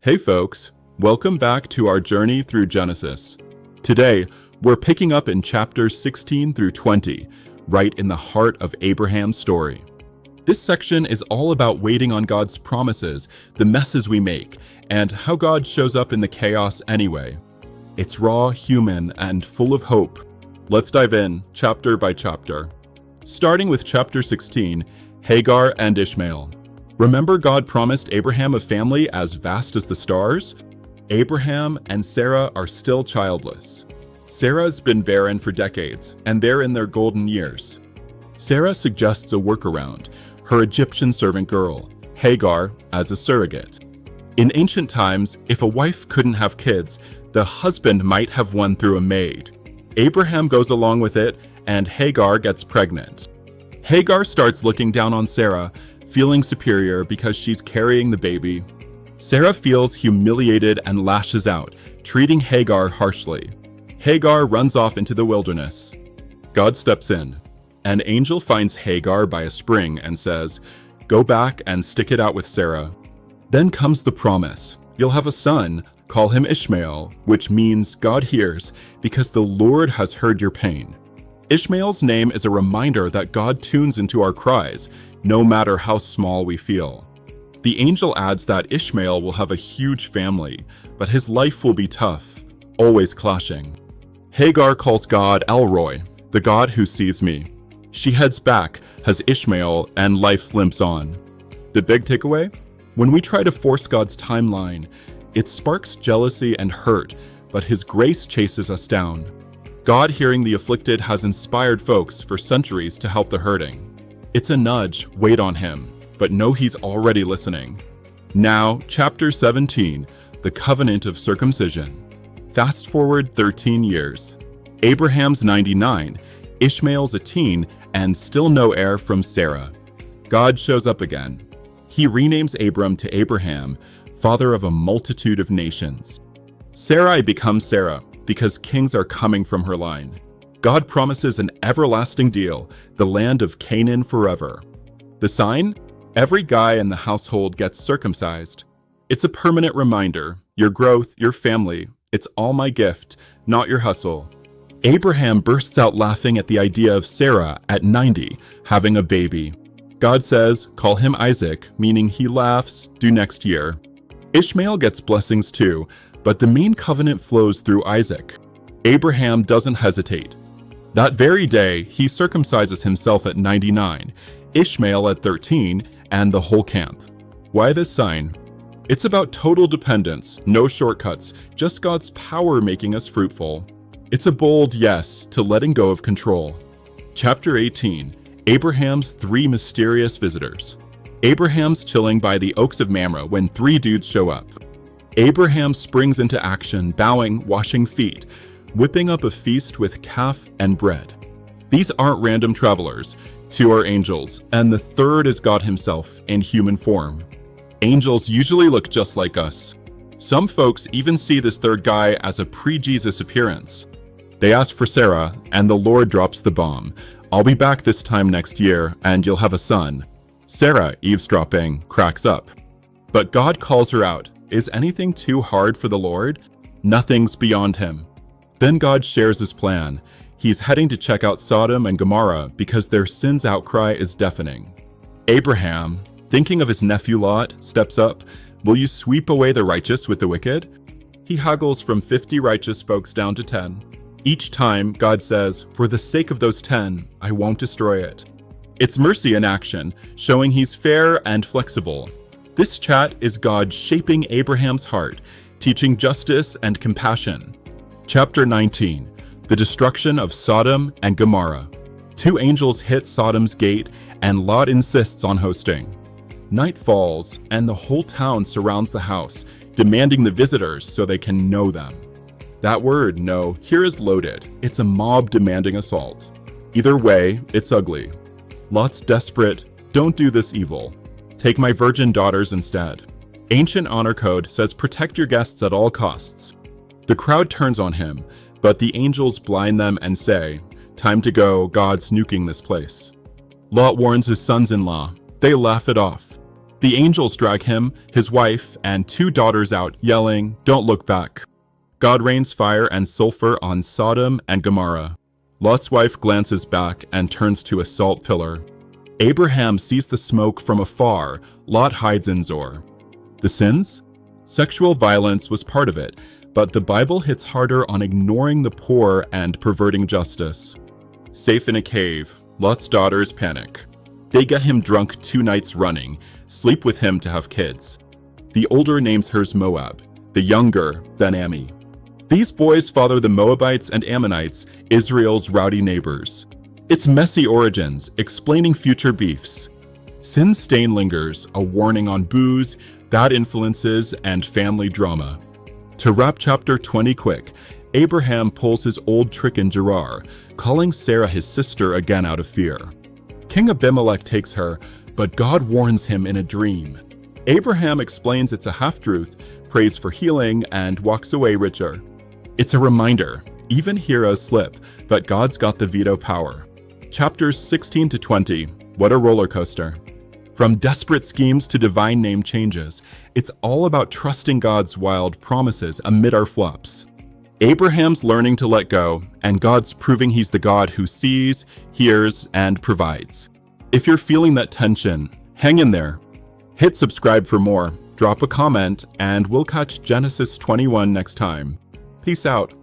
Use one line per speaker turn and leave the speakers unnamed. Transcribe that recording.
Hey folks, welcome back to our journey through Genesis. Today, we're picking up in chapters 16 through 20, right in the heart of Abraham's story. This section is all about waiting on God's promises, the messes we make, and how God shows up in the chaos anyway. It's raw, human, and full of hope. Let's dive in, chapter by chapter. Starting with chapter 16, Hagar and Ishmael. Remember God promised Abraham a family as vast as the stars? Abraham and Sarah are still childless. Sarah's been barren for decades, and they're in their golden years. Sarah suggests a workaround, her Egyptian servant girl, Hagar, as a surrogate. In ancient times, if a wife couldn't have kids, the husband might have one through a maid. Abraham goes along with it, and Hagar gets pregnant. Hagar starts looking down on Sarah, feeling superior because she's carrying the baby. Sarah feels humiliated and lashes out, treating Hagar harshly. Hagar runs off into the wilderness. God steps in. An angel finds Hagar by a spring and says, "Go back and stick it out with Sarah." Then comes the promise. You'll have a son, call him Ishmael, which means God hears, because the Lord has heard your pain. Ishmael's name is a reminder that God tunes into our cries, no matter how small we feel. The angel adds that Ishmael will have a huge family, but his life will be tough, always clashing. Hagar calls God El Roi, the God who sees me. She heads back, has Ishmael, and life limps on. The big takeaway? When we try to force God's timeline, it sparks jealousy and hurt, but his grace chases us down. God hearing the afflicted has inspired folks for centuries to help the hurting. It's a nudge, wait on him, but know he's already listening. Now, chapter 17, the covenant of circumcision. Fast forward 13 years. Abraham's 99, Ishmael's a teen, and still no heir from Sarah. God shows up again. He renames Abram to Abraham, father of a multitude of nations. Sarai becomes Sarah because kings are coming from her line. God promises an everlasting deal, the land of Canaan forever. The sign? Every guy in the household gets circumcised. It's a permanent reminder, your growth, your family, it's all my gift, not your hustle. Abraham bursts out laughing at the idea of Sarah at 90 having a baby. God says, call him Isaac, meaning he laughs, due next year. Ishmael gets blessings too, but the main covenant flows through Isaac. Abraham doesn't hesitate. That very day, he circumcises himself at 99, Ishmael at 13, and the whole camp. Why this sign? It's about total dependence, no shortcuts, just God's power making us fruitful. It's a bold yes to letting go of control. Chapter 18, Abraham's three mysterious visitors. Abraham's chilling by the oaks of Mamre when three dudes show up. Abraham springs into action, bowing, washing feet, whipping up a feast with calf and bread. These aren't random travelers. Two are angels, and the third is God himself in human form. Angels usually look just like us. Some folks even see this third guy as a pre-Jesus appearance. They ask for Sarah, and the Lord drops the bomb. I'll be back this time next year, and you'll have a son. Sarah, eavesdropping, cracks up. But God calls her out. Is anything too hard for the Lord? Nothing's beyond him. Then God shares his plan. He's heading to check out Sodom and Gomorrah because their sin's outcry is deafening. Abraham, thinking of his nephew Lot, steps up. Will you sweep away the righteous with the wicked? He haggles from 50 righteous folks down to 10. Each time, God says, for the sake of those 10, I won't destroy it. It's mercy in action, showing he's fair and flexible. This chat is God shaping Abraham's heart, teaching justice and compassion. Chapter 19, the destruction of Sodom and Gomorrah. Two angels hit Sodom's gate, and Lot insists on hosting. Night falls, and the whole town surrounds the house, demanding the visitors so they can know them. That word, know, here is loaded. It's a mob demanding assault. Either way, it's ugly. Lot's desperate, don't do this evil. Take my virgin daughters instead. Ancient honor code says protect your guests at all costs. The crowd turns on him, but the angels blind them and say, time to go, God's nuking this place. Lot warns his sons-in-law. They laugh it off. The angels drag him, his wife, and 2 daughters out, yelling, "Don't look back." God rains fire and sulfur on Sodom and Gomorrah. Lot's wife glances back and turns to a salt pillar. Abraham sees the smoke from afar. Lot hides in Zoar. The sins? Sexual violence was part of it, but the Bible hits harder on ignoring the poor and perverting justice. Safe in a cave, Lot's daughters panic. They get him drunk 2 nights running, sleep with him to have kids. The older names hers Moab, the younger Ben-Ami. These boys father the Moabites and Ammonites, Israel's rowdy neighbors. It's messy origins, explaining future beefs. Sin's stain lingers, a warning on booze, bad influences, and family drama. To wrap chapter 20 quick, Abraham pulls his old trick in Gerar, calling Sarah his sister again out of fear. King Abimelech takes her, but God warns him in a dream. Abraham explains it's a half-truth, prays for healing, and walks away richer. It's a reminder, even heroes slip, but God's got the veto power. Chapters 16 to 20, what a roller coaster. From desperate schemes to divine name changes, it's all about trusting God's wild promises amid our flops. Abraham's learning to let go, and God's proving he's the God who sees, hears, and provides. If you're feeling that tension, hang in there. Hit subscribe for more, drop a comment, and we'll catch Genesis 21 next time. Peace out.